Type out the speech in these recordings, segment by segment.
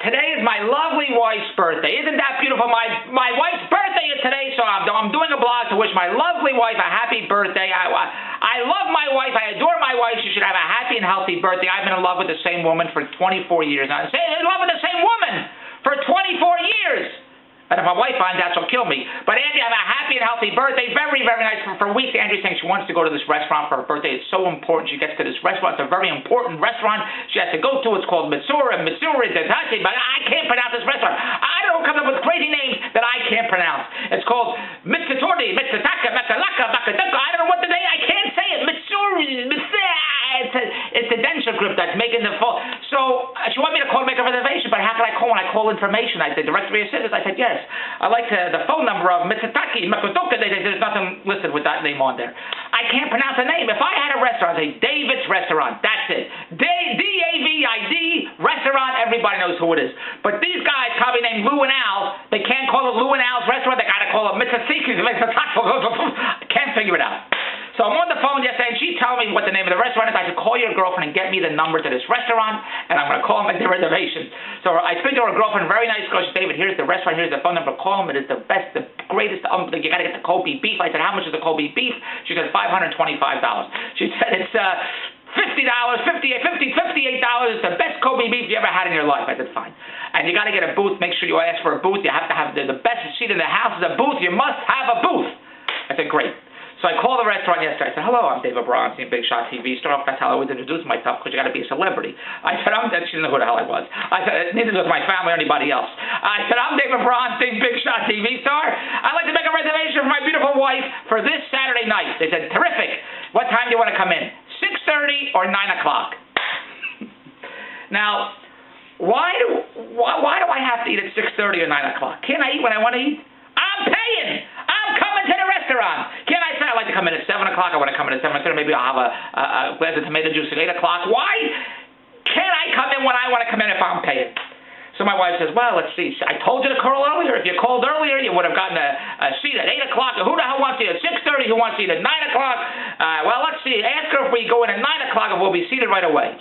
Today is my lovely wife's birthday. Isn't that beautiful? My wife's birthday is today, so I'm doing a blog to wish my lovely wife a happy birthday. I love my wife. I adore my wife. She should have a happy and healthy birthday. I've been in love with the same woman for 24 years now. In love with the same woman for 24 years. And if my wife finds out, she'll kill me. But Angie, have a happy and healthy birthday. Very, very nice. For weeks, Angie's saying she wants to go to this restaurant for her birthday. It's so important. She gets to this restaurant. It's a very important restaurant she has to go to. It's called Missouri, Detachi, but I can't pronounce this restaurant. I don't know who comes up with crazy names that I can't pronounce. It's called Mitsutori, Mitsutaka, Metalaka, Bakaduka. I don't know what the name. I can't say it. Mitsuri, it's the denture grip that's making the fall. So she wanted me to call and make a reservation, but how can I call when I call information? I said, directory of citizens. I said, yes. I like the phone number of Mitsutaki, Makotoka. There's nothing listed with that name on there. I can't pronounce the name. If I had a restaurant, I'd say David's Restaurant. That's it. D-A-V-I-D Restaurant. Everybody knows who it is. But these guys probably named Lou and Al. They can't call it Lou and Al's Restaurant. They got to call it Mitsutaki. I can't figure it out. So I'm on the phone yesterday, and she told me what the name of the restaurant is. I said, call your girlfriend and get me the number to this restaurant, and I'm going to call and make the reservation. So I speak to her girlfriend, very nice girl. She said, David, here's the restaurant, here's the phone number. Call them. It is the best, the greatest. You got to get the Kobe beef. I said, how much is the Kobe beef? She said, $525. She said, it's $50, $58. It's the best Kobe beef you ever had in your life. I said, fine. And you got to get a booth. Make sure you ask for a booth. You have to have the best seat in the house is a booth. You must have a booth. I said, great. So I called the restaurant yesterday. I said, hello, I'm David Bronstein, Big Shot TV star. That's how I always introduce myself, because you got to be a celebrity. I said, she didn't know who the hell I was. I said, neither does my family or anybody else. I said, I'm David Bronstein, Big Shot TV star. I'd like to make a reservation for my beautiful wife for this Saturday night. They said, terrific. What time do you want to come in? 6:30 or 9 o'clock? Now, why do I have to eat at 6:30 or 9 o'clock? Can't I eat when I want to eat? I'm paying. I'm coming to the restaurant. Can't I say I'd like to come in at 7 o'clock? I want to come in at 7:30. Maybe I'll have a glass of tomato juice at 8 o'clock. Why can't I come in when I want to come in if I'm paying? So my wife says, well, let's see. I told you to call earlier. If you called earlier, you would have gotten a seat at 8 o'clock. Who the hell wants to eat at 6:30? Who wants to eat at 9 o'clock? Well, let's see. Ask her if we go in at 9 o'clock and we'll be seated right away.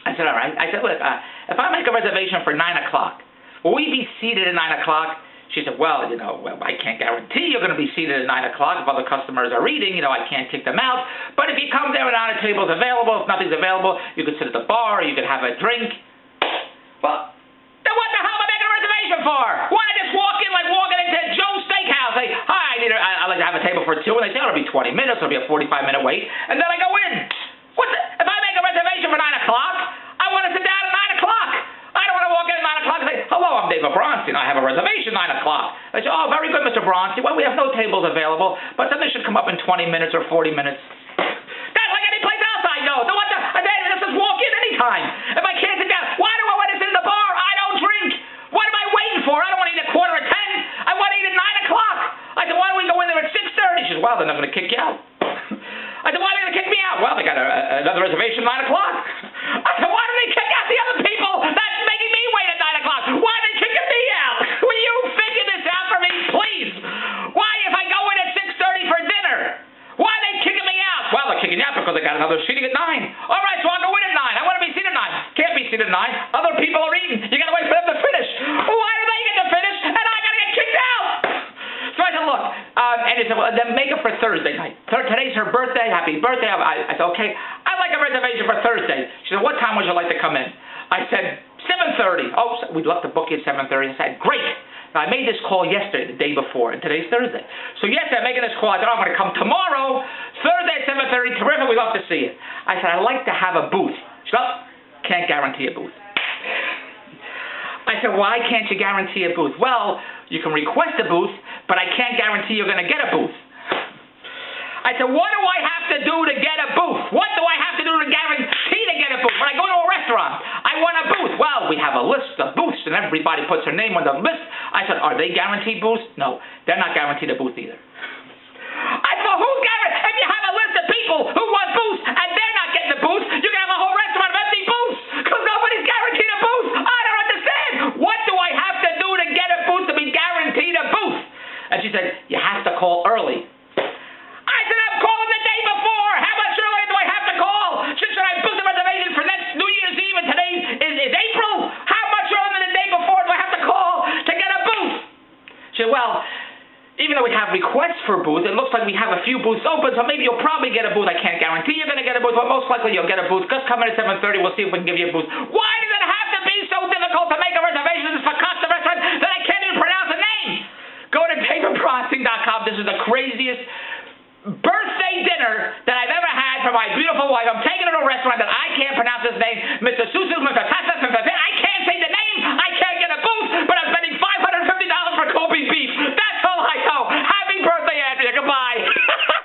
I said, all right. I said, look, if I make a reservation for 9 o'clock, will we be seated at 9 o'clock? She said, well, I can't guarantee you're going to be seated at 9 o'clock. If other customers are eating, I can't kick them out. But if you come there and not a table's available, if nothing's available, you could sit at the bar, or you could have a drink. Well, then what the hell am I making a reservation for? Why don't I just walk in like walking into Joe's Steakhouse? Say, hi, I'd like to have a table for two. And they say, it'll be 20 minutes. It'll be a 45-minute wait. And then I go in. If I make a reservation for 9 o'clock, I want to sit down at 9 o'clock. I don't want to walk in at 9 o'clock and say, hello, I'm David Bronstein. I have a reservation 9 o'clock. They say, oh, very good, Mr. Bronstein. Well, we have no tables available, but something should come up in 20 minutes or 40 minutes. That's like any place else I know. So what the? I just walk in anytime. If I can't sit down, why do I want to sit in the bar? I don't drink. What am I waiting for? I don't want to eat at 9:45. I want to eat at 9 o'clock. I said, why don't we go in there at 6:30? She says, well, then they're going to kick you out. I said, why are they going to kick me out? Well, they got another reservation at 9 o'clock. I said, why do they kick out the other people? That's making me wait at 9 o'clock. Why are they kicking me out? Will you figure this out for me, please? Why, if I go in at 6:30 for dinner, why are they kicking me out? Well, they're kicking you out because they got another seating at 9. All right, so I'll go in at 9. I want to be seated at 9. Can't be seated at 9. Other people are eating. You got to wait for them to finish. Why do they get to finish and I got to get kicked out? So I said, look, and he said, well, then make it for Thursday night. Today's her birthday. Happy birthday. I said, okay. I'd like a reservation for Thursday. She said, what time would you like to come in? I said, 7:30. Oh, we'd love to book you at 7:30. I said, great. Now, I made this call yesterday, the day before, and today's Thursday. So yesterday, I'm making this call. I said, I'm going to come tomorrow, Thursday at 7:30. Terrific. We'd love to see you. I said, I'd like to have a booth. She said, oh, can't guarantee a booth. I said, why can't you guarantee a booth? Well, you can request a booth, but I can't guarantee you're going to get a booth. I said, what do I have to do to get a booth? What do I have to do to guarantee to get a booth? When I go to a restaurant, I want a booth. Well, we have a list of booths, and everybody puts their name on the list. I said, are they guaranteed booths? No, they're not guaranteed a booth either. I thought, who's guaranteed? If you have a list of people who want booths, and they're not getting a booth, you can have a whole restaurant of empty booths, because nobody's guaranteed a booth. I don't understand. What do I have to do to get a booth to be guaranteed a booth? And she said, you have to call early. I said, I'm calling the day before. How much earlier do I have to call? Should I book the reservation for next New Year's Eve and today is April? How much earlier though we have requests for booths, it looks like we have a few booths open, so maybe you'll probably get a booth. I can't guarantee you're going to get a booth, but most likely you'll get a booth. Just come in at 7:30. We'll see if we can give you a booth. Why does it have to be so difficult to make a reservation for Costa Restaurant that I can't even pronounce a name? Go to Bronstein.com. This is the craziest birthday dinner that I've ever had for my beautiful wife. I'm taking her to a restaurant that I can't pronounce his name, Mr. Susu